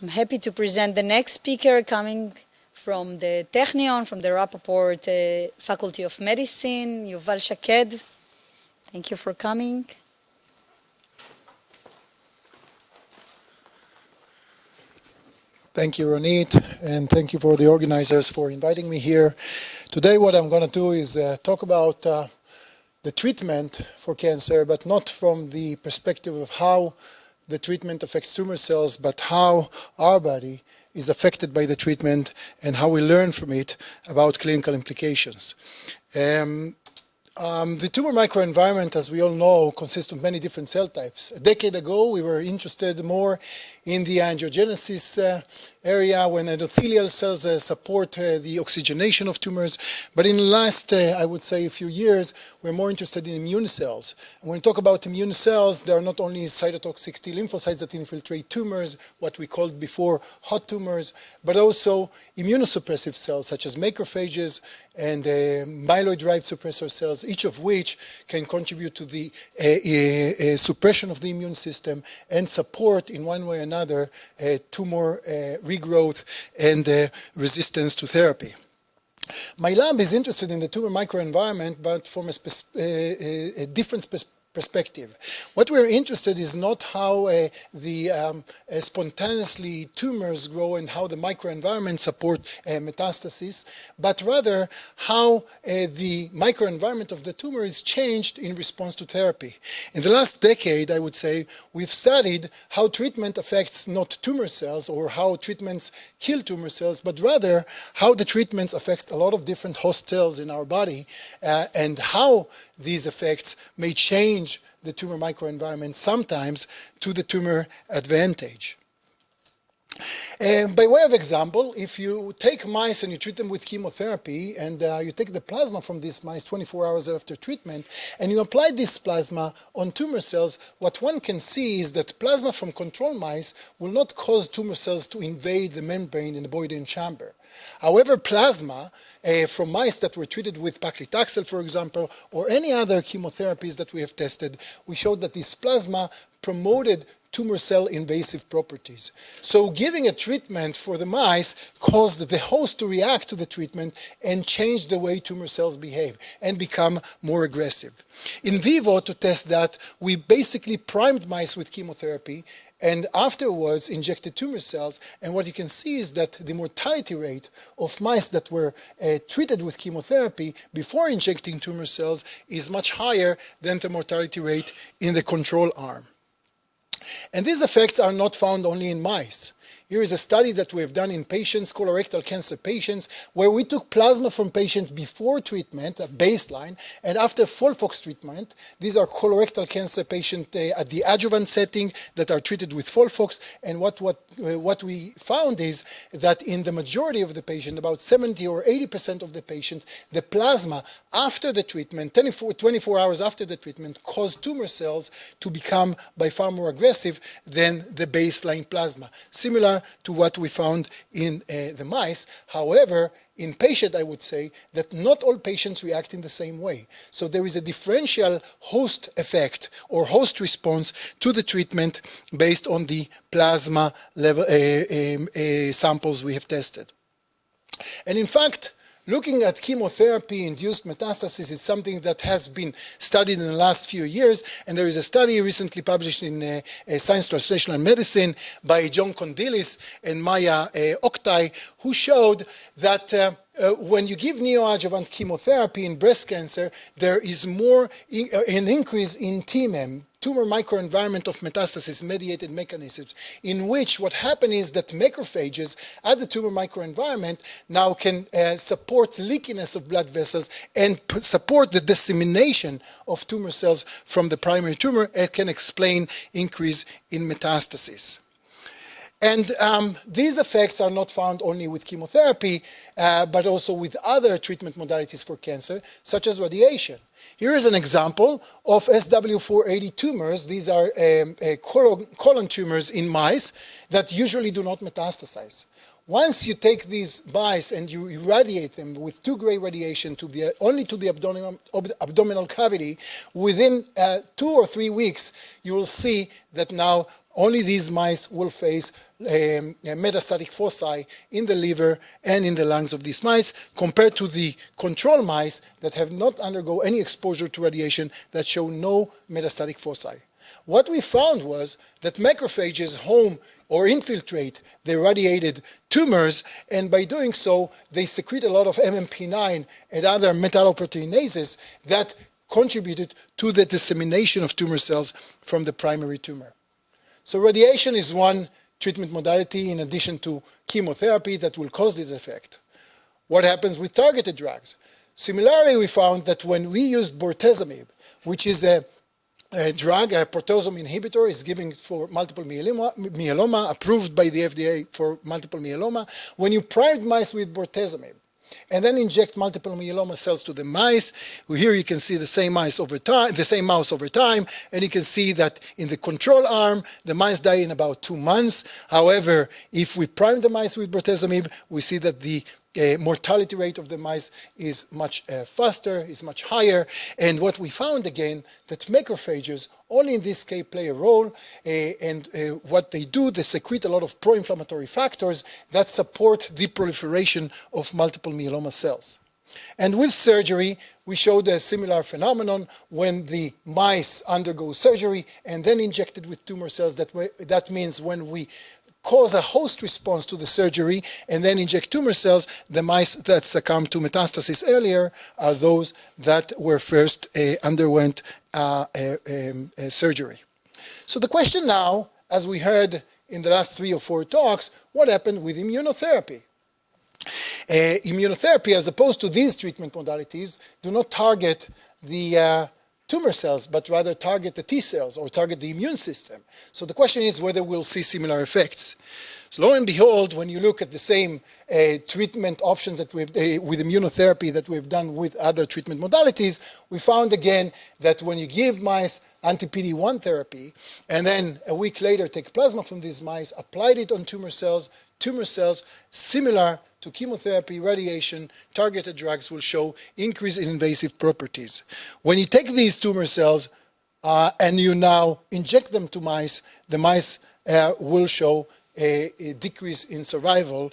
I'm happy to present the next speaker coming from the Technion, from the Rappaport Faculty of Medicine, Yuval Shaked. Thank you for coming. Thank you, Ronit, and thank you for the organizers for inviting me here. Today what I'm going to do is talk about the treatment for cancer, but not from the perspective of how the treatment affects tumor cells, but how our body is affected by the treatment and how we learn from it about clinical implications. The tumor microenvironment, as we all know, consists of many different cell types. A decade ago, we were interested more in the angiogenesis area when endothelial cells support the oxygenation of tumors. But in the last, I would say, a few years, we're more interested in immune cells. And when we talk about immune cells, there are not only cytotoxic T lymphocytes that infiltrate tumors, what we called before hot tumors, but also immunosuppressive cells such as macrophages and myeloid-derived suppressor cells, each of which can contribute to the suppression of the immune system and support, in one way or another, tumor regrowth and resistance to therapy. My lab is interested in the tumor microenvironment, but from a different perspective. What we're interested in is not how spontaneously tumors grow and how the microenvironment support metastasis, but rather how the microenvironment of the tumor is changed in response to therapy. In the last decade, I would say, we've studied how treatment affects not tumor cells or how treatments kill tumor cells, but rather how the treatments affect a lot of different host cells in our body and how these effects may change the tumor microenvironment, sometimes to the tumor advantage. By way of example, if you take mice and you treat them with chemotherapy and you take the plasma from these mice 24 hours after treatment and you apply this plasma on tumor cells, what one can see is that plasma from control mice will not cause tumor cells to invade the membrane in the Boyden chamber. However, plasma from mice that were treated with paclitaxel, for example, or any other chemotherapies that we have tested, we showed that this plasma promoted tumor cell invasive properties. So giving a treatment for the mice caused the host to react to the treatment and change the way tumor cells behave and become more aggressive. In vivo, to test that, we basically primed mice with chemotherapy and afterwards injected tumor cells, and what you can see is that the mortality rate of mice that were treated with chemotherapy before injecting tumor cells is much higher than the mortality rate in the control arm. And these effects are not found only in mice. Here is a study that we have done in patients, colorectal cancer patients, where we took plasma from patients before treatment at baseline and after FOLFOX treatment. These are colorectal cancer patients at the adjuvant setting that are treated with FOLFOX. And what we found is that in the majority of the patients, about 70 or 80% of the patients, the plasma after the treatment, 24 hours after the treatment, caused tumor cells to become by far more aggressive than the baseline plasma. Similar to what we found in the mice. However, in patients, I would say that not all patients react in the same way. So there is a differential host effect or host response to the treatment based on the plasma level samples we have tested. And in fact, looking at chemotherapy-induced metastasis is something that has been studied in the last few years, and there is a study recently published in Science Translational Medicine by John Kondilis and Maya Oktay, who showed that when you give neoadjuvant chemotherapy in breast cancer, there is an increase in TMEM, tumor microenvironment of metastasis-mediated mechanisms, in which what happens is that macrophages at the tumor microenvironment now can support leakiness of blood vessels and support the dissemination of tumor cells from the primary tumor. It can explain increase in metastasis. And these effects are not found only with chemotherapy, but also with other treatment modalities for cancer, such as radiation. Here is an example of SW480 tumors. These are colon tumors in mice that usually do not metastasize. Once you take these mice and you irradiate them with 2-gray radiation only to the abdominal cavity, within 2 or 3 weeks, you will see that now only these mice will face metastatic foci in the liver and in the lungs of these mice, compared to the control mice that have not undergone any exposure to radiation that show no metastatic foci. What we found was that macrophages home or infiltrate the irradiated tumors, and by doing so, they secrete a lot of MMP9 and other metalloproteinases that contributed to the dissemination of tumor cells from the primary tumor. So radiation is one treatment modality in addition to chemotherapy that will cause this effect. What happens with targeted drugs? Similarly, we found that when we used bortezomib, which is a drug, a proteasome inhibitor, is given for multiple myeloma, approved by the FDA for multiple myeloma. When you prime mice with bortezomib and then inject multiple myeloma cells to the mice, here you can see the same mouse over time, and you can see that in the control arm, the mice die in about 2 months. However, if we prime the mice with bortezomib, we see that the mortality rate of the mice is much faster, is much higher. And what we found again, that macrophages only in this case play a role, and what they do, they secrete a lot of pro-inflammatory factors that support the proliferation of multiple myeloma cells. And with surgery, we showed a similar phenomenon when the mice undergo surgery and then injected with tumor cells. That means when we cause a host response to the surgery and then inject tumor cells, the mice that succumbed to metastasis earlier are those that were first underwent surgery. So the question now, as we heard in the last 3 or 4 talks, what happened with immunotherapy? Immunotherapy, as opposed to these treatment modalities, do not target the tumor cells, but rather target the T cells or target the immune system. So the question is whether we'll see similar effects. So lo and behold, when you look at the same treatment options that with immunotherapy that we've done with other treatment modalities, we found again that when you give mice anti-PD-1 therapy and then a week later take plasma from these mice, applied it on tumor cells, similar to chemotherapy, radiation, targeted drugs will show increase in invasive properties. When you take these tumor cells and you now inject them to mice, the mice will show a decrease in survival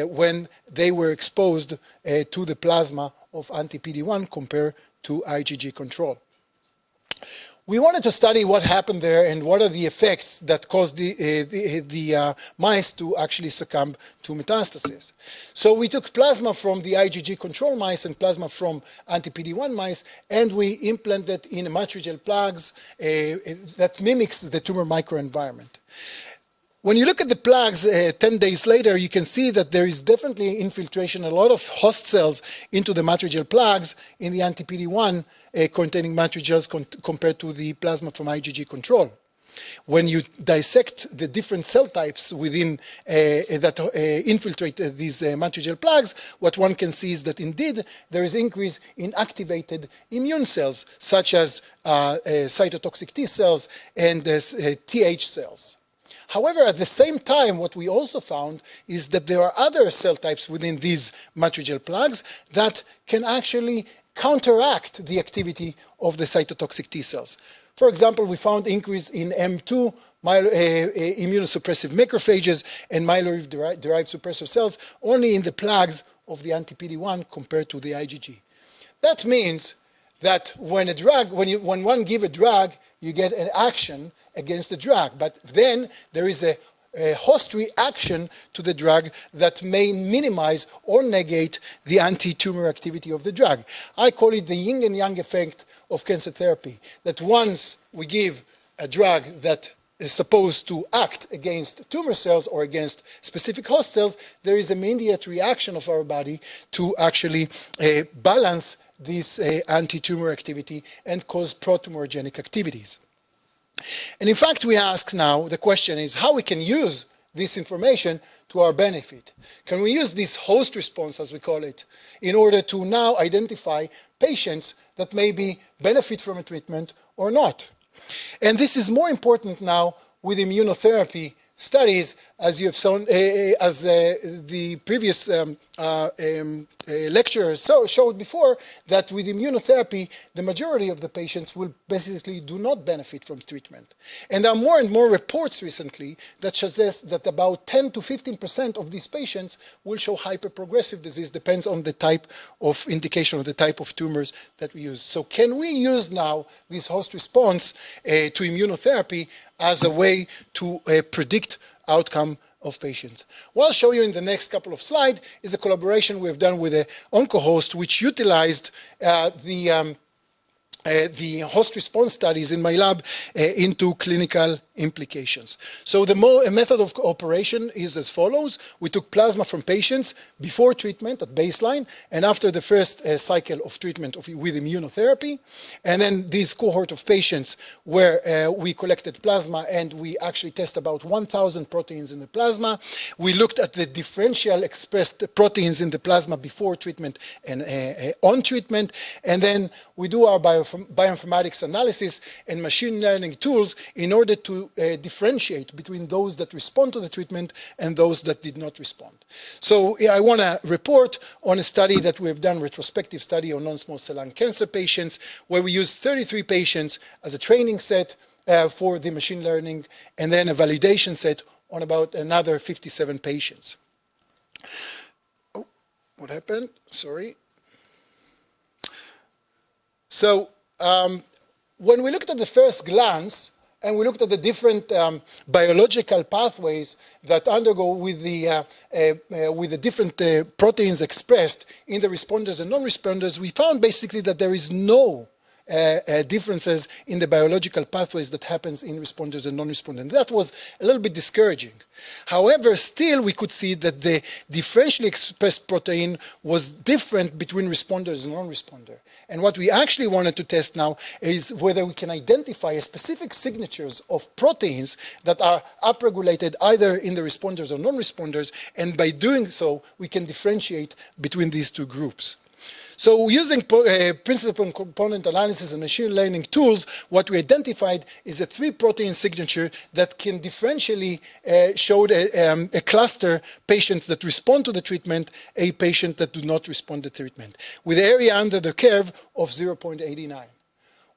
when they were exposed to the plasma of anti-PD-1 compared to IgG control. We wanted to study what happened there and what are the effects that caused the mice to actually succumb to metastasis. So we took plasma from the IgG control mice and plasma from anti-PD-1 mice, and we implanted in matrigel plugs that mimics the tumor microenvironment. When you look at the plugs 10 days later, you can see that there is definitely infiltration, a lot of host cells into the matrigel plugs in the anti-PD-1 containing matrigels compared to the plasma from IgG control. When you dissect the different cell types within that infiltrate these matrigel plugs, what one can see is that indeed there is increase in activated immune cells, such as cytotoxic T cells and TH cells. However, at the same time, what we also found is that there are other cell types within these matrigel plugs that can actually counteract the activity of the cytotoxic T cells. For example, we found increase in M2 immunosuppressive macrophages and myeloid-derived suppressor cells only in the plugs of the anti-PD-1 compared to the IgG. That means that when one gives a drug, you get an action against the drug, but then there is a host reaction to the drug that may minimize or negate the anti-tumor activity of the drug. I call it the yin and yang effect of cancer therapy, that once we give a drug that is supposed to act against tumor cells or against specific host cells, there is an immediate reaction of our body to actually balance this anti-tumor activity and cause pro-tumorigenic activities. And in fact, we ask now, the question is how we can use this information to our benefit. Can we use this host response, as we call it, in order to now identify patients that maybe benefit from a treatment or not? And this is more important now with immunotherapy studies as you have shown, as the previous lecturer showed before, that with immunotherapy, the majority of the patients will basically do not benefit from treatment. And there are more and more reports recently that suggest that about 10 to 15% of these patients will show hyperprogressive disease, depends on the type of indication or the type of tumors that we use. So can we use now this host response to immunotherapy as a way to predict outcome of patients? What I'll show you in the next couple of slides is a collaboration we've done with OncoHost, which utilized the host response studies in my lab into clinical implications. So the method of operation is as follows. We took plasma from patients before treatment at baseline and after the first cycle of treatment with immunotherapy. And then this cohort of patients where we collected plasma and we actually test about 1,000 proteins in the plasma. We looked at the differential expressed proteins in the plasma before treatment and on treatment. And then we do our bioinformatics analysis and machine learning tools in order to differentiate between those that respond to the treatment and those that did not respond. So I want to report on a study that we have done, retrospective study on non-small cell lung cancer patients, where we used 33 patients as a training set for the machine learning, and then a validation set on about another 57 patients. Oh, what happened? Sorry. So when we looked at the first glance, and we looked at the different biological pathways that undergo with the different proteins expressed in the responders and non-responders, we found basically that there is no differences in the biological pathways that happens in responders and non-responders. And that was a little bit discouraging. However, still we could see that the differentially expressed protein was different between responders and non-responder. And what we actually wanted to test now is whether we can identify specific signatures of proteins that are upregulated either in the responders or non-responders, and by doing so, we can differentiate between these two groups. So using principal and component analysis and machine learning tools, what we identified is a 3-protein signature that can differentially show a cluster patients that respond to the treatment, a patient that do not respond to the treatment, with the area under the curve of 0.89.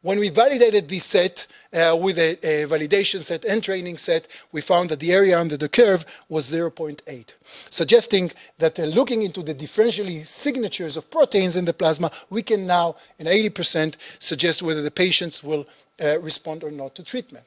When we validated this set with a validation set and training set, we found that the area under the curve was 0.8, suggesting that looking into the differentially signatures of proteins in the plasma, we can now, in 80%, suggest whether the patients will respond or not to treatment.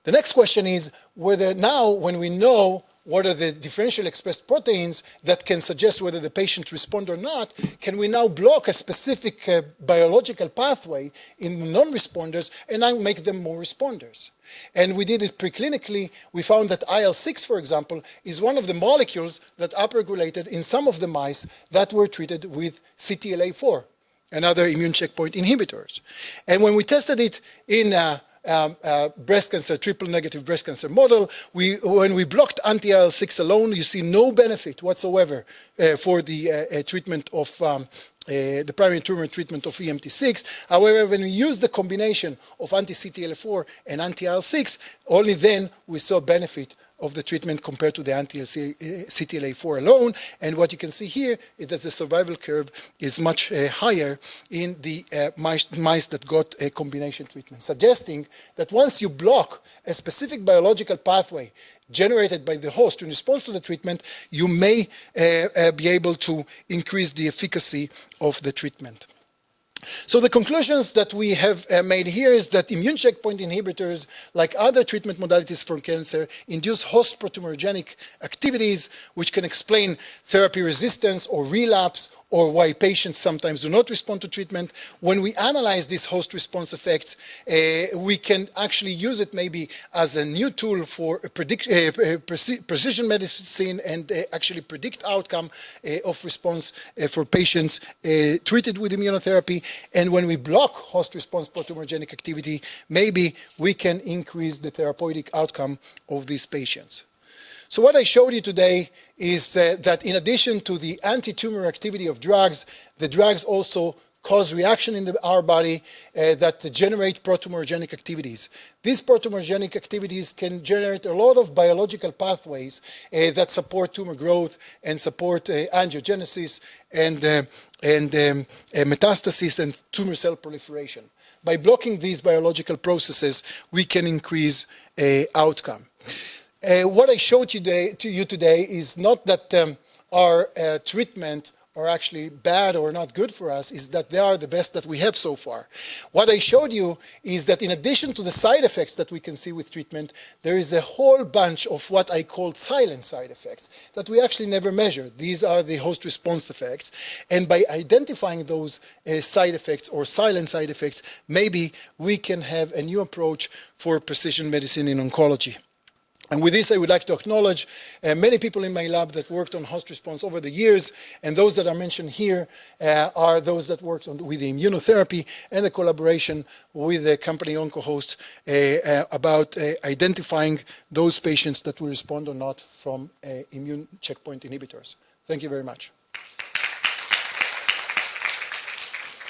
The next question is whether now, when we know what are the differentially expressed proteins that can suggest whether the patient respond or not, can we now block a specific biological pathway in the non-responders and now make them more responders? And we did it preclinically. We found that IL-6, for example, is one of the molecules that upregulated in some of the mice that were treated with CTLA-4 and other immune checkpoint inhibitors. And when we tested it in breast cancer, triple-negative breast cancer model, when we blocked anti-IL-6 alone, you see no benefit whatsoever for the treatment of the primary tumor treatment of EMT6. However, when we use the combination of anti-CTLA-4 and anti-IL-6, only then we saw benefit of the treatment compared to the anti-CTLA-4 alone. And what you can see here is that the survival curve is much higher in the mice that got a combination treatment, suggesting that once you block a specific biological pathway generated by the host in response to the treatment, you may be able to increase the efficacy of the treatment. So the conclusions that we have made here is that immune checkpoint inhibitors, like other treatment modalities for cancer, induce host protumorigenic activities, which can explain therapy resistance or relapse, or why patients sometimes do not respond to treatment. When we analyze these host response effects, we can actually use it maybe as a new tool for precision medicine and actually predict outcome of response for patients treated with immunotherapy. And when we block host response protumorigenic activity, maybe we can increase the therapeutic outcome of these patients. So what I showed you today is that in addition to the anti-tumor activity of drugs, the drugs also cause reaction in our body that generate protumorigenic activities. These protumorigenic activities can generate a lot of biological pathways that support tumor growth and support angiogenesis and metastasis and tumor cell proliferation. By blocking these biological processes, we can increase outcome. What I showed to you today is not that our treatment are actually bad or not good for us, is that they are the best that we have so far. What I showed you is that in addition to the side effects that we can see with treatment, there is a whole bunch of what I called silent side effects that we actually never measure. These are the host response effects. And by identifying those side effects or silent side effects, maybe we can have a new approach for precision medicine in oncology. And with this, I would like to acknowledge many people in my lab that worked on host response over the years, and those that are mentioned here are those that worked with the immunotherapy and the collaboration with the company OncoHost about identifying those patients that will respond or not from immune checkpoint inhibitors. Thank you very much.